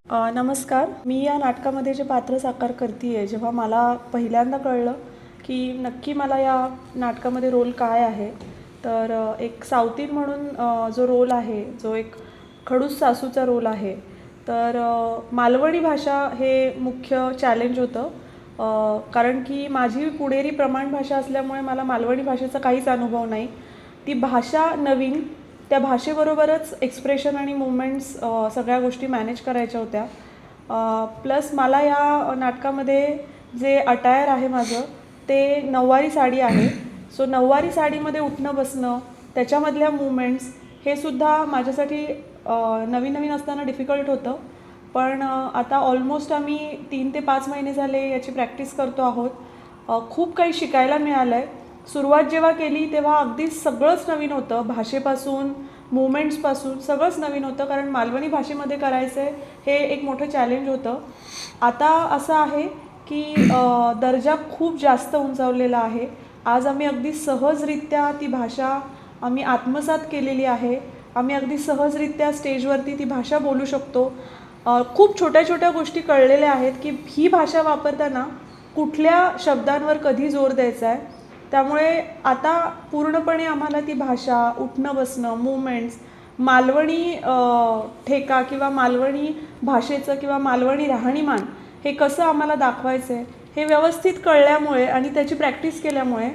नमस्कार. मी या नाटकामध्ये जे पात्र साकार करते आहे, जेव्हा मला पहिल्यांदा कळलं की नक्की मला या नाटकामध्ये रोल काय आहे, तर एक सावतीन म्हणून जो रोल आहे, जो एक खडूस सासूचा रोल आहे, तर मालवणी भाषा हे मुख्य चॅलेंज होतं. कारण की माझी पुणेरी प्रमाण भाषा असल्यामुळे मला मालवणी भाषेचा काहीच अनुभव नाही. ती भाषा नवीन, त्या भाषेबरोबरच एक्सप्रेशन आणि मुवमेंट्स सगळ्या गोष्टी मॅनेज करायच्या होत्या. प्लस मला या नाटकामध्ये जे अटायर आहे माझं, ते नऊवारी साडी आहे. सो नऊवारी साडीमध्ये उठणं बसणं, त्याच्यामधल्या मुवमेंट्स हे सुद्धा माझ्यासाठी नवीन नवीन असताना डिफिकल्ट होतं. पण आता ऑलमोस्ट आम्ही 3 ते 5 महिने झाले याची प्रॅक्टिस करतो आहोत. खूप काही शिकायला मिळालं आहे. सुरुवात जेव्हा केली तेव्हा अगदी सगळंच नवीन होतं. भाषेपासून मुवमेंट्सपासून सगळंच नवीन होतं, कारण मालवणी भाषेमध्ये करायचं आहे हे एक मोठं चॅलेंज होतं. आता असं आहे की दर्जा खूप जास्त उंचावलेला आहे. आज आम्ही अगदी सहजरित्या ती भाषा आम्ही आत्मसात केलेली आहे. आम्ही अगदी सहजरित्या स्टेजवरती ती भाषा बोलू शकतो. खूप छोट्या छोट्या गोष्टी कळलेल्या आहेत की ही भाषा वापरताना कुठल्या शब्दांवर कधी जोर द्यायचा आहे. त्यामुळे आता पूर्णपणे आम्हाला ती भाषा, उठणं बसणं, मुवमेंट्स, मालवणी ठेका किंवा मालवणी भाषेचं किंवा मालवणी राहणीमान हे कसं आम्हाला दाखवायचं आहे हे व्यवस्थित कळल्यामुळे आणि त्याची प्रॅक्टिस केल्यामुळे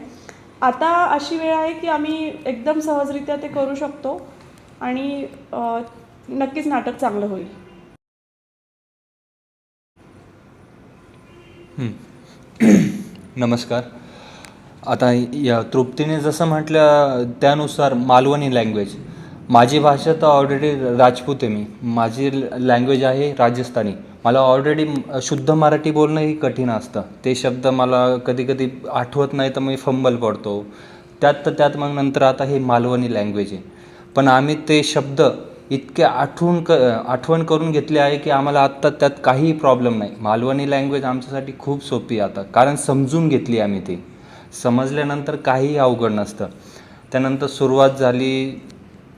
आता अशी वेळ आहे की आम्ही एकदम सहजरित्या ते करू शकतो आणि नक्कीच नाटक चांगलं होईल. नमस्कार. आता या तृप्तीने जसं म्हटलं त्यानुसार मालवणी लँग्वेज, माझी भाषा तर ऑलरेडी राजपूत आहे. माझी लँग्वेज आहे राजस्थानी. मला ऑलरेडी शुद्ध मराठी बोलणंही कठीण असतं. ते शब्द मला कधी कधी आठवत नाही तर मी फंबल पडतो. त्यात मग नंतर आता हे मालवणी लँग्वेज आहे. पण आम्ही ते शब्द इतके आठवण करून घेतले आहे की आम्हाला आत्ता त्यात काहीही प्रॉब्लेम नाही. मालवणी लँग्वेज आमच्यासाठी खूप सोपी आहे आता, कारण समजून घेतली आम्ही ती. समजल्यानंतर काहीही अवघड नसतं. त्यानंतर सुरुवात झाली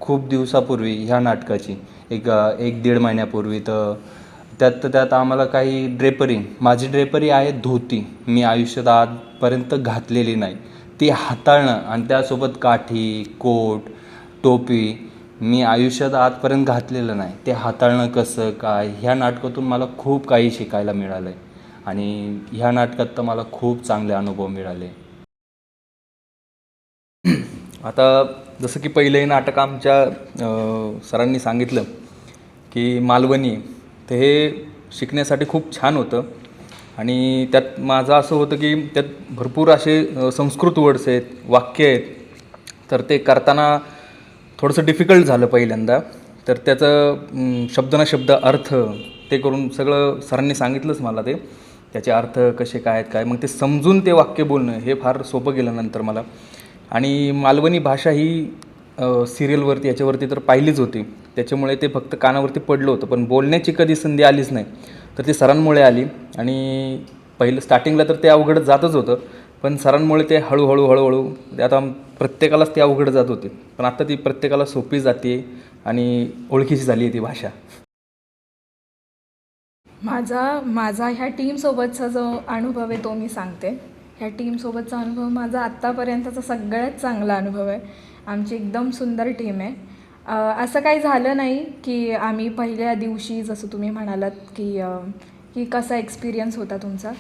खूप दिवसापूर्वी ह्या नाटकाची, एक दीड महिन्यापूर्वी. तर त्यात आम्हाला काही माझी ड्रेपरी आहे धोती. मी आयुष्यात आजपर्यंत घातलेली नाही. ती हाताळणं आणि त्यासोबत काठी, कोट, टोपी मी आयुष्यात आजपर्यंत घातलेलं नाही. ते हाताळणं कसं काय, ह्या नाटकातून मला खूप काही शिकायला मिळालं आहे. आणि ह्या नाटकात तर मला खूप चांगले अनुभव मिळाले. आता जसं की पहिलंही नाटक आमच्या सरांनी सांगितलं की मालवणी, तर हे शिकण्यासाठी खूप छान होतं. आणि त्यात माझं असं होतं की त्यात भरपूर असे संस्कृत वर्ड्स आहेत, वाक्य आहेत. तर ते करताना थोडंसं डिफिकल्ट झालं पहिल्यांदा. तर त्याचं शब्द ना शब्द अर्थ ते करून सगळं सरांनी सांगितलंच मला ते, त्याचे अर्थ कसे काय आहेत काय, मग ते समजून ते वाक्य बोलणं हे फार सोपं गेलं नंतर मला. आणि मालवणी भाषा ही सिरियलवरती याच्यावरती तर पाहिलीच होती, त्याच्यामुळे ते फक्त कानावरती पडलं होतं. पण बोलण्याची कधी संधी आलीच नाही. तर ती सरांमुळे आली. आणि पहिलं स्टार्टिंगला तर ते अवघड जातच होतं, पण सरांमुळे ते हळूहळू ते आता प्रत्येकालाच ते अवघड जात होते, पण आता ती प्रत्येकाला सोपी जाते आणि ओळखीची झाली आहे ती भाषा. माझा ह्या टीमसोबतचा जो अनुभव आहे तो मी सांगते. ह्या टीमसोबतचा अनुभव माझा आत्तापर्यंतचा सगळ्यात चांगला अनुभव आहे. आमची एकदम सुंदर टीम आहे. असं काही झालं नाही की आम्ही पहिल्या दिवशी, जसं तुम्ही म्हणालात की कसा एक्सपिरियन्स होता तुमचा,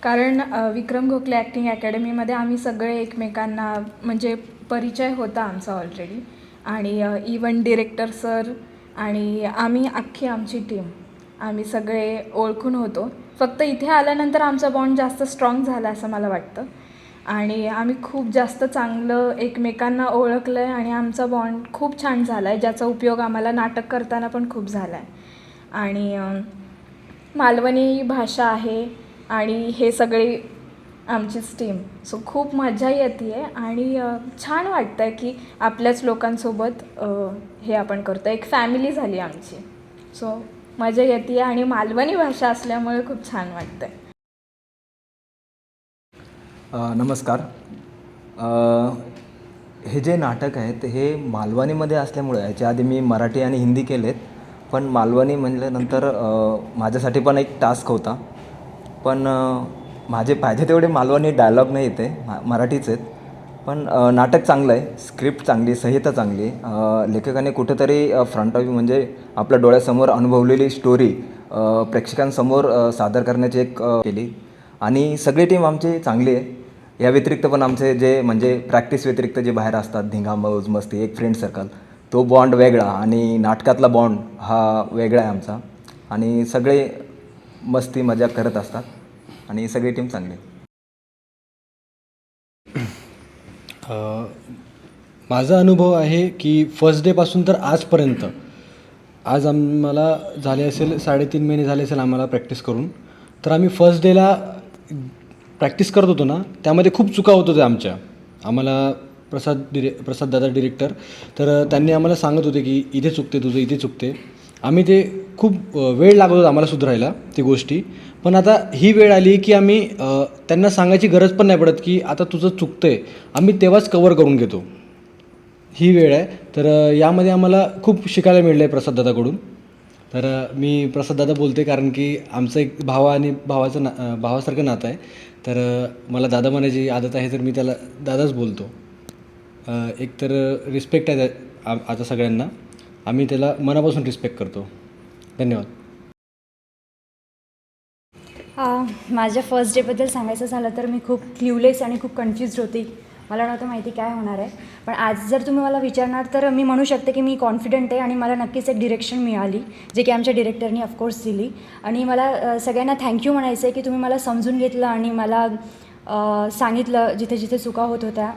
कारण विक्रम गोखले ॲक्टिंग अकॅडमीमध्ये आम्ही सगळे एकमेकांना म्हणजे परिचय होता आमचा ऑलरेडी. आणि इव्हन डिरेक्टर सर आणि आम्ही आमची टीम आम्ही सगळे ओळखून होतो. फक्त इथे आल्यानंतर आमचा बॉन्ड जास्त स्ट्रॉंग झाला असं मला वाटतं. आणि आम्ही खूप जास्त चांगलं एकमेकांना ओळखलं आहे आणि आमचा बॉन्ड खूप छान झाला आहे, ज्याचा उपयोग आम्हाला नाटक करताना पण खूप झाला आहे. आणि मालवणी भाषा आहे आणि हे सगळे आमचीच टीम. सो खूप मजा येते आहे आणि छान वाटतं आहे की आपल्याच लोकांसोबत हे आपण करतो. एक फॅमिली झाली आमची. सो मजा येते आणि मालवणी भाषा असल्यामुळे खूप छान वाटतं आहे. नमस्कार. हे जे नाटक आहे हे मालवणीमध्ये असल्यामुळे, याच्या आधी मी मराठी आणि हिंदी केलेत, पण मालवणी म्हणल्यानंतर माझ्यासाठी पण एक टास्क होता. पण माझे पाहिजे तेवढे मालवणी डायलॉग नाही येते, मराठीच आहेत. पण नाटक चांगलं आहे, स्क्रिप्ट चांगली आहे, संहिता चांगली आहे. लेखकाने कुठेतरी फ्रंट ऑफ म्हणजे आपल्या डोळ्यासमोर अनुभवलेली स्टोरी प्रेक्षकांसमोर सादर करण्याची एक केली. आणि सगळी टीम आमची चांगली आहे. या व्यतिरिक्त पण आमचे जे म्हणजे प्रॅक्टिस व्यतिरिक्त जे बाहेर असतात, धिंगा मौज मस्ती, एक फ्रेंड सर्कल, तो बॉन्ड वेगळा आणि नाटकातला बॉन्ड हा वेगळा आहे आमचा. आणि सगळे मस्ती मजा करत असतात आणि सगळी टीम चांगली आहे. माझा अनुभव आहे की फर्स्ट डेपासून तर आजपर्यंत, आज आम्हाला झाले असेल 3.5 महिने झाले असेल आम्हाला प्रॅक्टिस करून. तर आम्ही फर्स्ट डेला प्रॅक्टिस करत होतो ना, त्यामध्ये खूप चुका होत होत्या आमच्या. आम्हाला प्रसाद दादा डिरेक्टर, तर त्यांनी आम्हाला सांगत होते की इथे चुकते तुझं, इथे चुकते. आम्ही ते खूप वेळ लागत होता आम्हाला सुधारायला ती गोष्टी. पण आता ही वेळ आली की आम्ही त्यांना सांगायची गरज पण नाही पडत की आता तुझं चुकतं आहे, आम्ही तेव्हाच कवर करून घेतो. ही वेळ आहे. तर यामध्ये आम्हाला खूप शिकायला मिळलं आहे प्रसाददादाकडून. तर मी प्रसाददादा बोलते कारण की आमचं एक भावासारखं नातं आहे. तर मला दादा म्हणायची आदत आहे, तर मी त्याला दादाच बोलतो. एक तर रिस्पेक्ट आहे आता सगळ्यांना, आम्ही त्याला मनापासून रिस्पेक्ट करतो. धन्यवाद. माझ्या फर्स्ट डेबद्दल सांगायचं झालं तर मी खूप क्ल्यूलेस आणि खूप कन्फ्युज्ड होती. मला नव्हतं माहिती काय होणार आहे. पण आज जर तुम्ही मला विचारणार तर मी म्हणू शकते की मी कॉन्फिडंट आहे आणि मला नक्कीच एक डिरेक्शन मिळाली, जे की आमच्या डिरेक्टरनी ऑफकोर्स दिली. आणि मला सगळ्यांना थँक्यू म्हणायचं आहे की तुम्ही मला समजून घेतलं आणि मला सांगितलं जिथे जिथे चुका होत होत्या.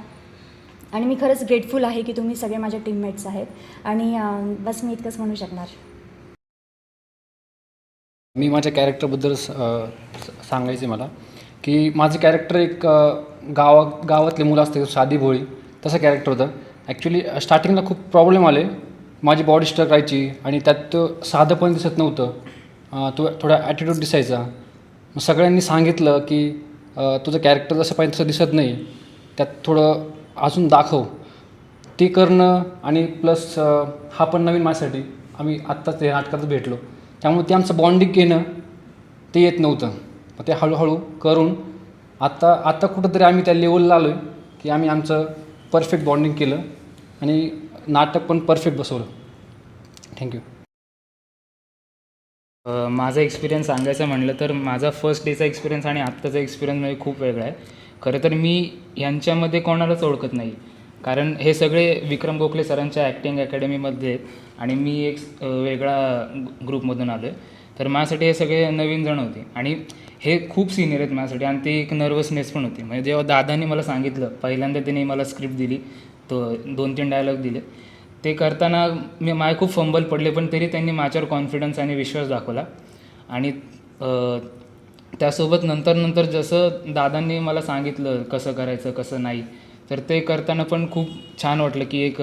आणि मी खरंच ग्रेटफुल आहे की तुम्ही सगळे माझे टीममेट्स आहेत. आणि बस मी इतकंच म्हणू शकणार. मी माझ्या कॅरेक्टरबद्दल सांगायचं आहे मला की माझं कॅरेक्टर एक गावातले मुलं असते साधी भोळी, तसं कॅरेक्टर होतं. ॲक्च्युली स्टार्टिंगला खूप प्रॉब्लेम आले, माझी बॉडी स्ट्रक राहायची आणि त्यात साधं पण दिसत नव्हतं, तो थोडा ॲटिट्यूड दिसायचा. मग सगळ्यांनी सांगितलं की तुझं कॅरेक्टर जसं पाहिजे तसं दिसत नाही, त्यात थोडं अजून दाखव. ते करणं आणि प्लस हा पण नवीन माझ्यासाठी, आम्ही आत्ताच ते नाटकातच भेटलो, त्यामुळे ते आमचं बॉन्डिंग केलं ते येत नव्हतं. मग ते हळूहळू करून आत्ता कुठंतरी आम्ही त्या लेवलला आलो आहे की आम्ही आमचं परफेक्ट बॉन्डिंग केलं आणि नाटक पण परफेक्ट बसवलं. थँक्यू. माझा एक्सपिरियन्स सांगायचं म्हटलं तर माझा फर्स्ट डेचा एक्सपिरियन्स आणि आत्ताचा एक्सपिरियन्स म्हणजे खूप वेगळा आहे. खरं तर मी यांच्यामध्ये कोणालाच ओळखत नाही, कारण हे सगळे विक्रम गोखले सरांच्या ॲक्टिंग अकॅडमीमध्ये आहेत आणि मी एक वेगळा ग्रुपमधून आलो आहे. तर माझ्यासाठी हे सगळे नवीन जण होते आणि हे खूप सिनियर आहेत माझ्यासाठी. आणि ते एक नर्वसनेस पण होती. म्हणजे जेव्हा दादांनी मला सांगितलं, पहिल्यांदा त्यांनी मला स्क्रिप्ट दिली, तो 2-3 डायलॉग दिले, ते करताना माझे खूप फंबल पडले, पण तरी त्यांनी माझ्यावर कॉन्फिडन्स आणि विश्वास दाखवला. आणि त्यासोबत नंतर जसं दादांनी मला सांगितलं कसं करायचं कसं नाही, तर ते करताना पण खूप छान वाटलं की एक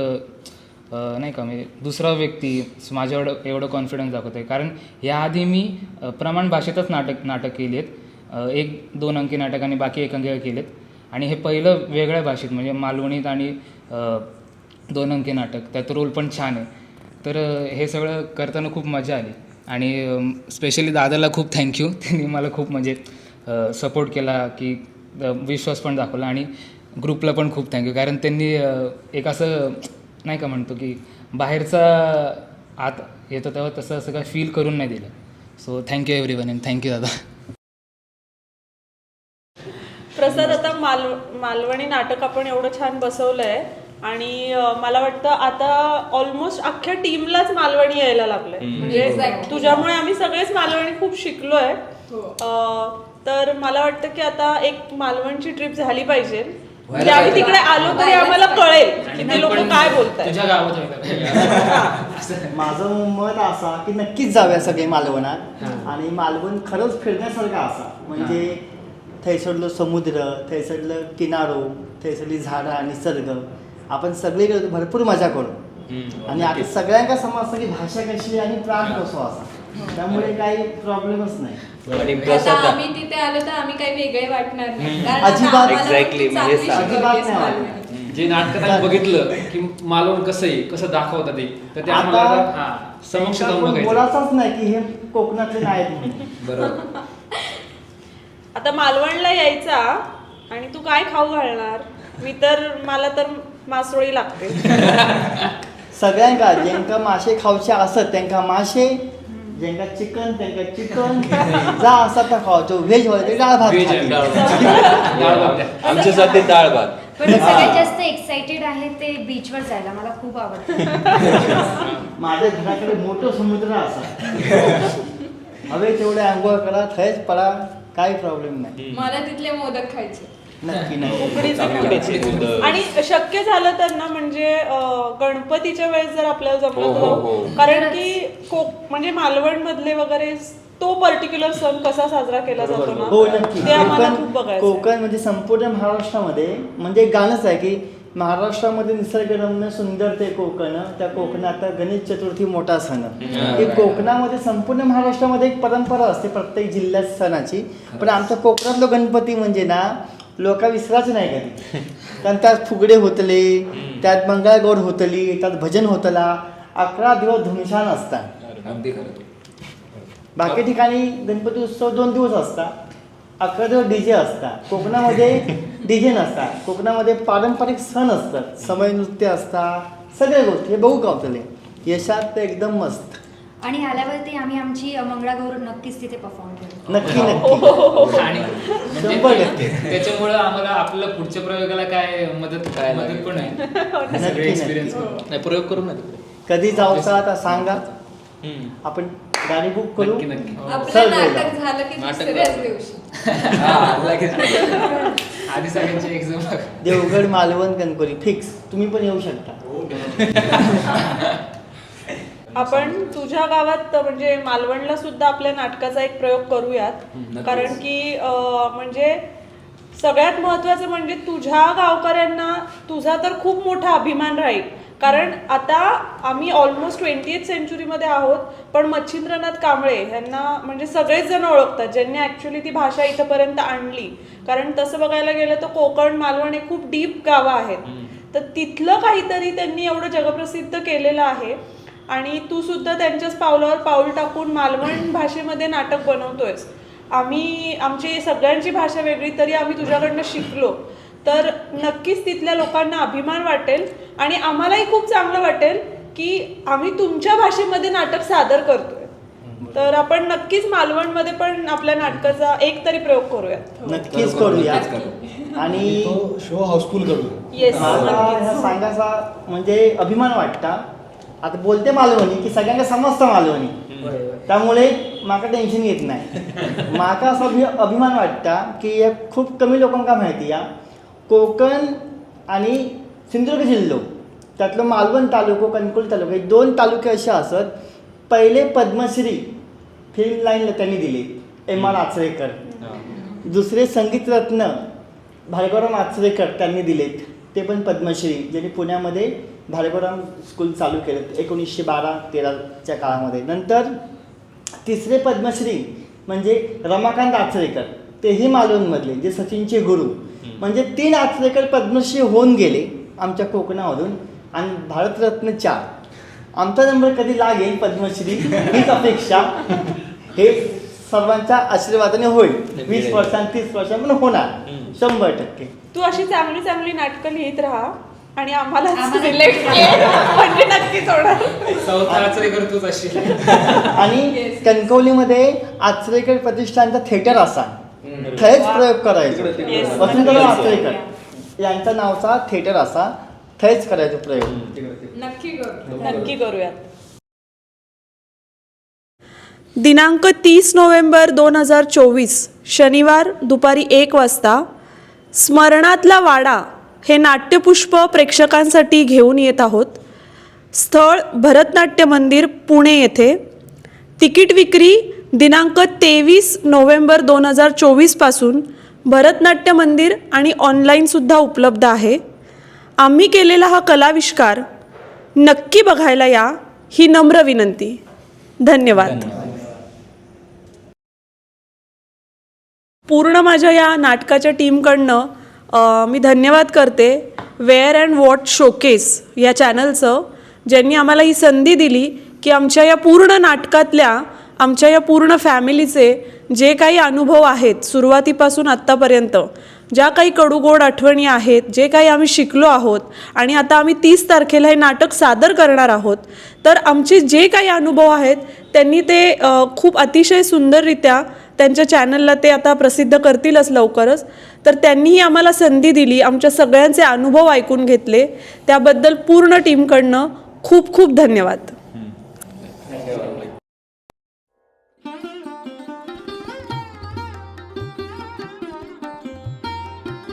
नाही का म्हणजे दुसरा व्यक्ती माझ्यावर एवढं कॉन्फिडन्स दाखवत आहे. कारण याआधी मी प्रमाण भाषेतच नाटक केली आहेत, 1-2 अंकी नाटक आणि बाकी 1 अंकी केलेत. आणि हे पहिलं वेगळ्या भाषेत म्हणजे मालवणीत आणि 2 अंकी नाटक, त्यात रोल पण छान आहे. तर हे सगळं करताना खूप मजा आली. आणि स्पेशली दादाला खूप थँक्यू, त्यांनी मला खूप म्हणजे सपोर्ट केला की विश्वास पण दाखवला. आणि ग्रुपला पण खूप थँक्यू, कारण त्यांनी एक असं नाही का म्हणतो की बाहेरचा आत येतो तेव्हा तसं असं काय फील करून नाही दिलं. So thank you everyone and thank you दादा. प्रसाद, आता मालवणी नाटक आपण एवढं छान बसवलं आहे आणि मला वाटतं आता ऑलमोस्ट अख्ख्या टीमलाच मालवणी यायला लागलंय. म्हणजे तुझ्यामुळे आम्ही सगळेच मालवणी खूप शिकलोय. तर मला वाटतं की आता एक मालवणची ट्रिप झाली पाहिजे, म्हणजे आम्ही तिकडे आलो तरी आम्हाला कळेल की ते लोक काय बोलतात. तुझ्या गावात माझं मत असा की नक्कीच जाऊया सगळे मालवणात. आणि मालवण खरंच फिरण्यासारखं असा, म्हणजे थैसरलं समुद्र, थैसरलं किनारो, थैसरली झाडं आणि निसर्ग, आपण सगळीकडे भरपूर मजा करू. आणि आता सगळ्यांना समजतं की भाषा कशी आणि प्राण कसो असा, त्यामुळे काही प्रॉब्लेमच नाही. आम्ही तिथे आलो तर आम्ही काही वेगळे वाटणार नाही, अजिबात अजिबात जे नाटकात आम्ही बघितलं की मालवण कसं आहे, कसं दाखवतात ते, तर ते आम्हाला समक्ष त्यांना जाऊन कोण बघायचं. बोलायचंच नाही की हे कोकणातले नाहीत म्हणून. आता मालवणला यायचा आणि तू काय खाऊ घालणार? मला तर मासोळी लागते. सगळ्यांका ज्यांका मासे खावचे असत त्यांका मासे, ज्यांका चिकन त्यांका चिकन, जा असा तर खावचो. व्हेज होते डाळ भात Veg खाते. डाळ भात. आमच्यासाठी डाळ भात. पण सगळ्यात जास्त एक्साइटेड आहे ते बीचवर जायला. मला खूप आवडतं. माझ्या घराकडे मोठं समुद्र असा, हवे तेवढे आंघोळ करा, थंयच पडा, काही प्रॉब्लेम नाही. मला तिथले मोदक खायचे. नक्की नाही. उकडीचे आणि शक्य झालं तर ना म्हणजे गणपतीच्या वेळेस जर आपल्याला जमलं तर, कारण की म्हणजे मालवण मधले वगैरे तो पर्टिक्युलर सण कसा साजरा केला जातो हो ना, नक्की. ते आम्हाला खूप कोकण बघायचं आहे. कोकण म्हणजे संपूर्ण महाराष्ट्रामध्ये म्हणजे एक गाणंच आहे की महाराष्ट्रामध्ये निसर्गरम्य सुंदर ते कोकण, त्या कोकणात गणेश चतुर्थी मोठा सण. की कोकणामध्ये संपूर्ण महाराष्ट्रामध्ये एक परंपरा असते प्रत्येक जिल्ह्यात सणाची, पण आमच्या कोकणातलं गणपती म्हणजे ना लोक विसराच नाही कधी. कारण त्यात फुगडे होतले, त्यात मंगळागौर होतली, त्यात भजन होतला, 11 दिवस धुमशान असतात. अगदी खरं. बाकी ठिकाणी गणपती उत्सव 2 दिवस असतात, 11 दिवस डीजे असतात. कोकणामध्ये डीजे नसतात. कोकणामध्ये पारंपरिक सण असतात, समय नृत्य असतात, सगळ्या गोष्टी हे बघू कावतले. यशात ते एकदम मस्त. आणि आल्यावरती आम्ही आमची मंगळागौर नक्कीच तिथे परफॉर्म करू. नक्की नक्की आणि 100%. त्याच्यामुळे आम्हाला आपल्या पुढच्या प्रयोगाला काय मदत पण आहे. सगळे नक्की एक्सपिरियन्स नक्की. प्रयोग करू ना. कधी जाऊचा आता सांगा, आपण गाडी बुक करू. नक्की. आपलं चल नाटक बोला. झालं की नाटक दुसऱ्याच झालं. दिवशी. आधी सगळ्यांची एक्झाम. देवगड, मालवण, कणकोली फिक्स. तुम्ही पण येऊ शकता. आपण तुझ्या गावात म्हणजे मालवणला सुद्धा आपल्या नाटकाचा एक प्रयोग करूयात. कारण की म्हणजे सगळ्यात महत्त्वाचं म्हणजे तुझ्या गावकऱ्यांना तुझा तर खूप मोठा अभिमान राहील. कारण आता आम्ही ऑलमोस्ट 20th सेंचुरीमध्ये आहोत, पण मच्छिंद्रनाथ कांबळे यांना म्हणजे सगळेच जण ओळखतात, ज्यांनी ॲक्च्युली ती भाषा इथंपर्यंत आणली. कारण तसं बघायला गेलं तर कोकण, मालवण हे खूप डीप गावं आहेत, तर तिथलं काहीतरी त्यांनी एवढं जगप्रसिद्ध केलेलं आहे. आणि तू सुद्धा त्यांच्याच पावलावर पाऊल टाकून मालवण भाषेमध्ये नाटक बनवतोयस. आमची सगळ्यांची भाषा वेगळी तरी आम्ही तुझ्याकडनं शिकलो, तर नक्कीच तिथल्या लोकांना अभिमान वाटेल आणि आम्हालाही खूप चांगलं वाटेल की आम्ही तुमच्या भाषेमध्ये नाटक सादर करतोय. तर आपण नक्कीच मालवणमध्ये पण आपल्या नाटकाचा एक तरी प्रयोग करूया. नक्कीच करूया. आणि तो शो हाऊसफुल करू. येस, मला ह्या सांगायचा म्हणजे अभिमान वाटता. आता बोलते मालवणी की सगळ्यांना समजतं मालवणी, त्यामुळे माका टेन्शन येत नाही. माका असा अभिमान वाटता की या खूप कमी लोकांना माहिती या कोकण आणि सिंधुदुर्ग जिल्हो त्यातलं मालवण तालुको, कणकोली तालुको हे 2 तालुके असे असत. पहिले पद्मश्री फिल्म लाईनला त्यांनी दिले M.R. आचरेकर. दुसरे संगीतरत्न भार्गवराव आचरेकर त्यांनी दिलेत, ते पण पद्मश्री, ज्यांनी पुण्यामध्ये भार्गवराव स्कूल चालू केलं 1912-13च्या काळामध्ये. नंतर तिसरे पद्मश्री म्हणजे रमाकांत आचरेकर, तेही मालवणमधले, जे सचिनचे गुरु. म्हणजे 3 आचरेकर पद्मश्री होऊन गेले आमच्या कोकणामधून. आणि भारतरत्न 4. आमचा नंबर कधी लागेल पद्मश्री हीच अपेक्षा. हे सर्वांच्या आशीर्वादाने होईल. 20% 30% पण होणार 100%. तू अशी चांगली चांगली नाटकं लिहित राहा आणि आम्हाला आम्हाला सिलेक्ट म्हणजे नक्कीच होणार. आचरेकर तूच अशी. आणि कणकवलीमध्ये आचरेकर प्रतिष्ठानचा थिएटर असा, थंयच प्रयोग करायचो. Yes. वसंतराव आचरेकर यांचा नावचा थिएटर असा, थंयच करायचो प्रयोग. नक्की करूयात. दिनांक 30 नोव्हेंबर 2024 शनिवार दुपारी 1 वाजता स्मरणातला वाडा हे नाट्यपुष्प प्रेक्षकांसाठी घेऊन येत आहोत. स्थळ भरतनाट्य मंदिर पुणे येथे. तिकीट विक्री दिनांक 23 नोव्हेंबर 2024 पासून भरतनाट्य मंदिर आणि ऑनलाईनसुद्धा उपलब्ध आहे. आम्ही केलेला हा कलाविष्कार नक्की बघायला या, ही नम्र विनंती. धन्यवाद. पूर्ण माझ्या या नाटकाच्या टीमकडनं मी धन्यवाद करते वेअर अँड वॉट शोकेस या चॅनलचं, ज्यांनी आम्हाला ही संधी दिली की आमच्या या पूर्ण नाटकातल्या आमच्या या पूर्ण फॅमिलीचे जे काही अनुभव आहेत सुरुवातीपासून आत्तापर्यंत, ज्या काही कडूगोड आठवणी आहेत, जे काही आम्ही शिकलो आहोत आणि आता आम्ही 30 तारखेला हे नाटक सादर करणार आहोत, तर आमचे जे काही अनुभव आहेत त्यांनी ते खूप अतिशय सुंदररित्या त्यांच्या चॅनलला ते आता प्रसिद्ध करतीलच लवकरच. तर त्यांनीही आम्हाला संधी दिली, आमच्या सगळ्यांचे अनुभव ऐकून घेतले, त्याबद्दल पूर्ण टीमकडनं खूप खूप धन्यवाद.